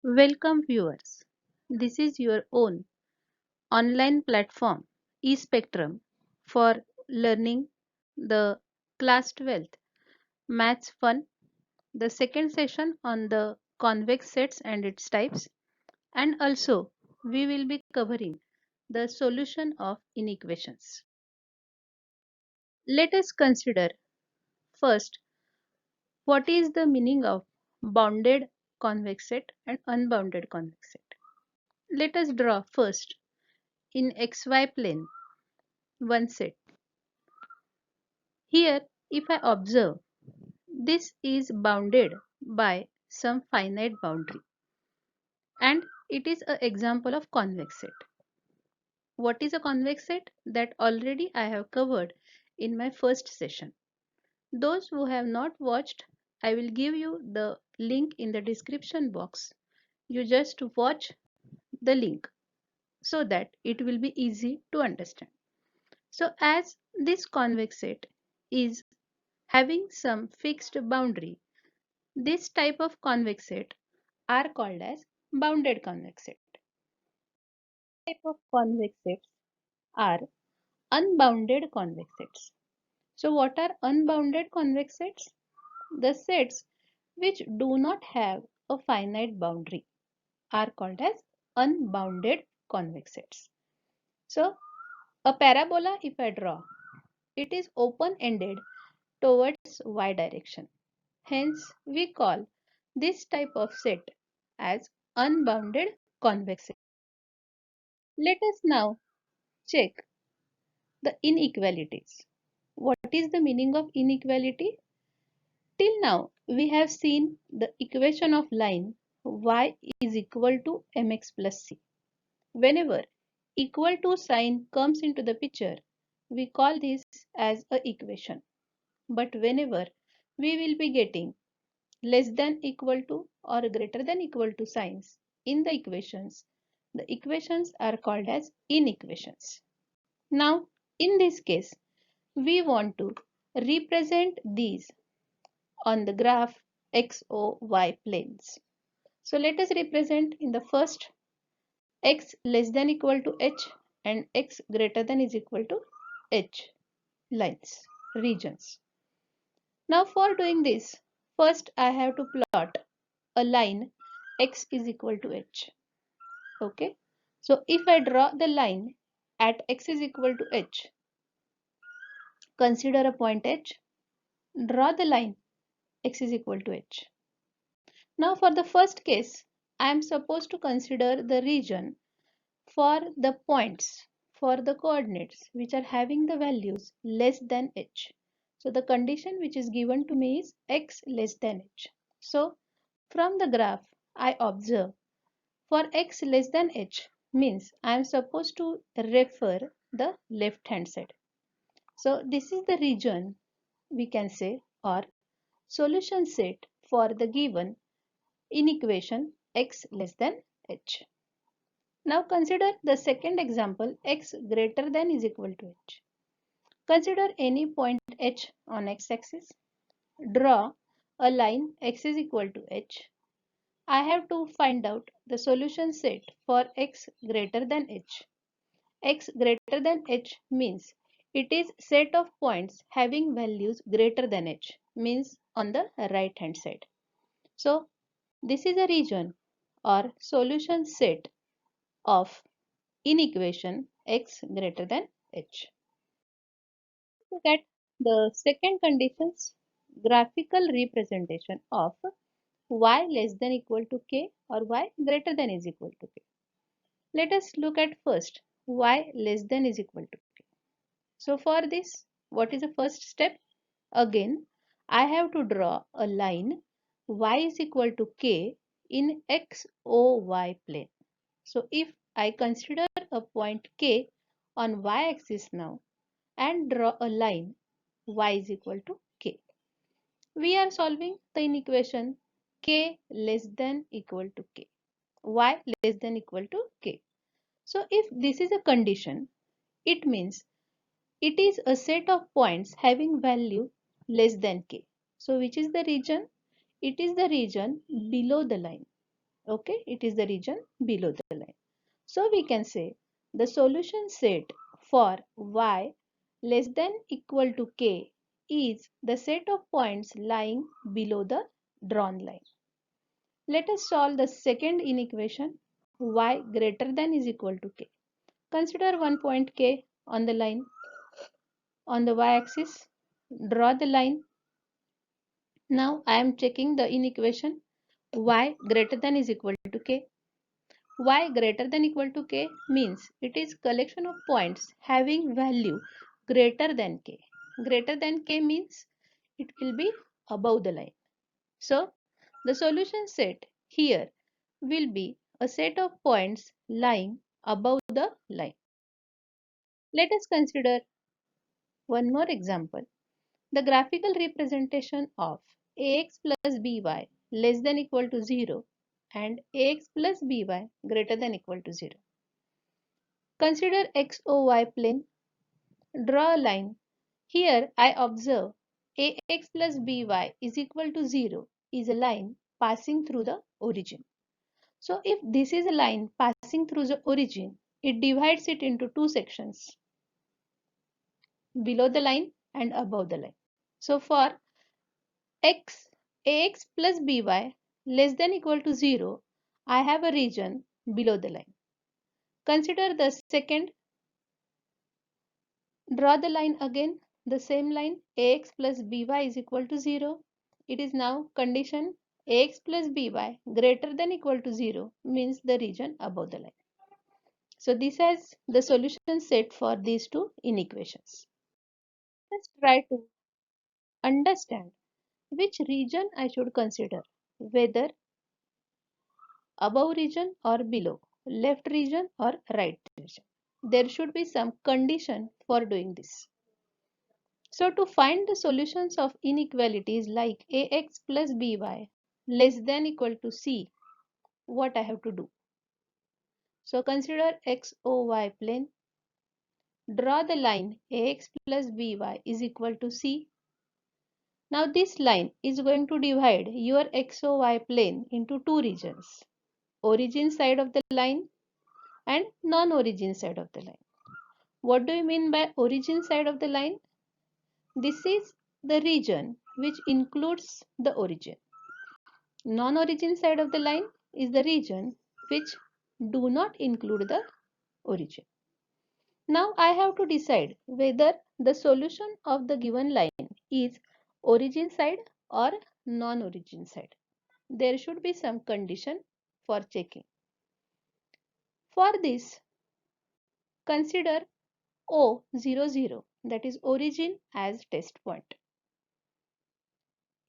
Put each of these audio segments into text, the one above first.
Welcome viewers. This is your own online platform eSpectrum for learning the class 12th Maths Fun, the second session on the convex sets and its types, and also we will be covering the solution of inequations. Let us consider first what is the meaning of bounded convex set and unbounded convex set. Let us draw first in xy plane one set. Here, if I observe, this is bounded by some finite boundary and it is an example of convex set. What is a convex set? That already I have covered in my first session. Those who have not watched, I will give you the link in the description box. You just watch the link so that it will be easy to understand. So as this convex set is having some fixed boundary, this type of convex set are called as bounded convex set. Type of convex sets are unbounded convex sets. So what are unbounded convex sets? The sets which do not have a finite boundary are called as unbounded convex sets. So a parabola, if I draw, it is open-ended towards y direction. Hence, we call this type of set as unbounded convex set. Let us now check the inequalities. What is the meaning of inequality? Till now, we have seen the equation of line y is equal to mx plus c. Whenever equal to sign comes into the picture, we call this as a equation. But whenever we will be getting less than equal to or greater than equal to signs in the equations are called as inequations. Now, in this case, we want to represent these on the graph XOY planes. So let us represent in the first x less than equal to h and x greater than is equal to h lines, regions. Now for doing this, first I have to plot a line x is equal to h. Okay. So if I draw the line at x is equal to h, consider a point h, draw the line x is equal to h. Now for the first case, I am supposed to consider the region for the points, for the coordinates which are having the values less than h. So the condition which is given to me is x less than h. So from the graph, I observe for x less than h means I am supposed to refer the left hand side. So this is the region we can say or solution set for the given inequation x less than h. Now consider the second example x greater than is equal to h. Consider any point h on x-axis. Draw a line x is equal to h. I have to find out the solution set for x greater than h. X greater than h means it is set of points having values greater than h, means on the right hand side. So this is a region or solution set of inequation x greater than h. Look at the second condition's graphical representation of y less than equal to k or y greater than is equal to k. Let us look at first y less than is equal to k. So for this, what is the first step? Again, I have to draw a line y is equal to k in XOY plane. So if I consider a point k on y-axis now and draw a line y is equal to k. We are solving the inequation k less than equal to k, y less than equal to k. So if this is a condition, it means it is a set of points having value less than k. So which is the region? It is the region below the line. Okay, it is the region below the line. So we can say the solution set for y less than equal to k is the set of points lying below the drawn line. Let us solve the second inequation, y greater than is equal to k. Consider one point k on the line on the y-axis. Draw the line. Now I am checking the inequation y greater than is equal to k. Y greater than equal to k means it is collection of points having value greater than k. Greater than k means it will be above the line. So the solution set here will be a set of points lying above the line. Let us consider one more example. The graphical representation of ax plus by less than equal to 0 and ax plus by greater than equal to 0. Consider XOY plane. Draw a line. Here I observe ax plus by is equal to 0 is a line passing through the origin. So if this is a line passing through the origin, it divides it into two sections, below the line and above the line. So for ax plus by less than equal to 0, I have a region below the line. Consider the second. Draw the line again, the same line ax plus by is equal to 0. It is now condition ax plus by greater than equal to 0 means the region above the line. So this is the solution set for these two inequations. Let's try to understand which region I should consider, whether above region or below, left region or right region. There should be some condition for doing this. So to find the solutions of inequalities like ax plus by less than equal to c, what I have to do? So consider XOY plane. Draw the line ax plus by is equal to c. Now this line is going to divide your XOY plane into two regions, origin side of the line and non-origin side of the line. What do you mean by origin side of the line? This is the region which includes the origin. Non-origin side of the line is the region which do not include the origin. Now I have to decide whether the solution of the given line is origin side or non-origin side. There should be some condition for checking. For this, consider O00, that is origin, as test point.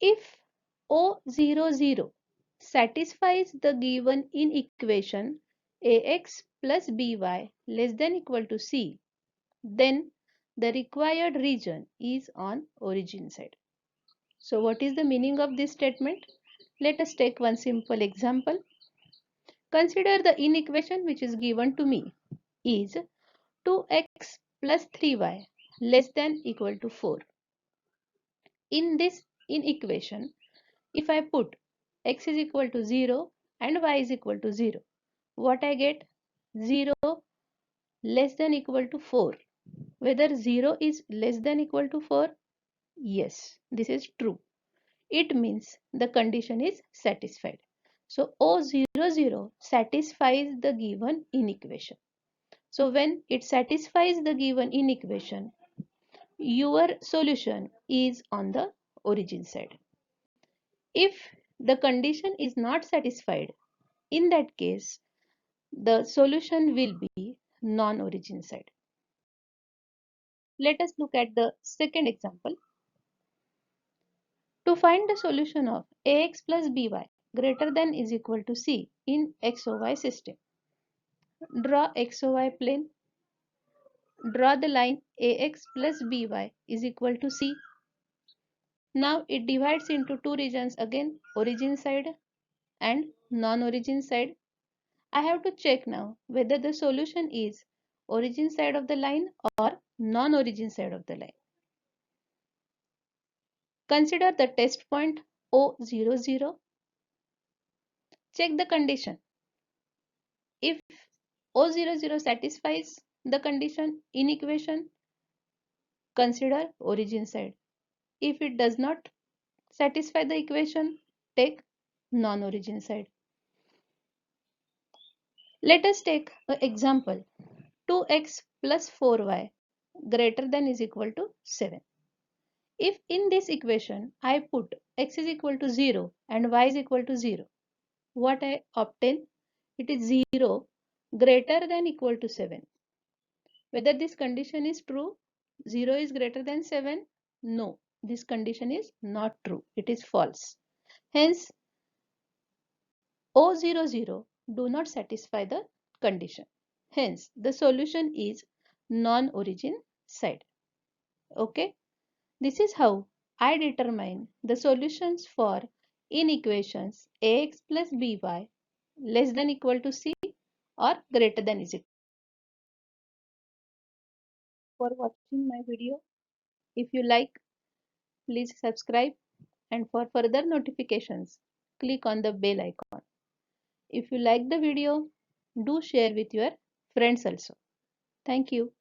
If O00 satisfies the given in equation ax plus by less than equal to c, then the required region is on origin side. So what is the meaning of this statement? Let us take one simple example. Consider the inequation which is given to me is 2x plus 3y less than equal to 4. In this inequation, if I put x is equal to 0 and y is equal to 0, what I get? 0 less than equal to 4. Whether 0 is less than equal to 4? Yes, this is true. It means the condition is satisfied. So O00 satisfies the given inequation. So when it satisfies the given inequation, your solution is on the origin side. If the condition is not satisfied, in that case, the solution will be non-origin side. Let us look at the second example. To find the solution of ax plus by greater than is equal to c in XOY system, draw XOY plane. Draw the line ax plus by is equal to c. Now it divides into two regions again, origin side and non-origin side. I have to check now whether the solution is origin side of the line or non-origin side of the line. Consider the test point O00. Check the condition. If O00 satisfies the condition in equation, consider origin side. If it does not satisfy the equation, take non-origin side. Let us take an example. 2x plus 4y greater than is equal to 7. If in this equation I put x is equal to 0 and y is equal to 0, what I obtain? It is 0 greater than equal to 7. Whether this condition is true, 0 is greater than 7? No, this condition is not true. It is false. Hence, O00 do not satisfy the condition. Hence, the solution is non-origin side. Okay. This is how I determine the solutions for inequations ax plus by less than equal to c or greater than is equal. For watching my video. If you like, please subscribe, and for further notifications, click on the bell icon. If you like the video, do share with your friends also. Thank you.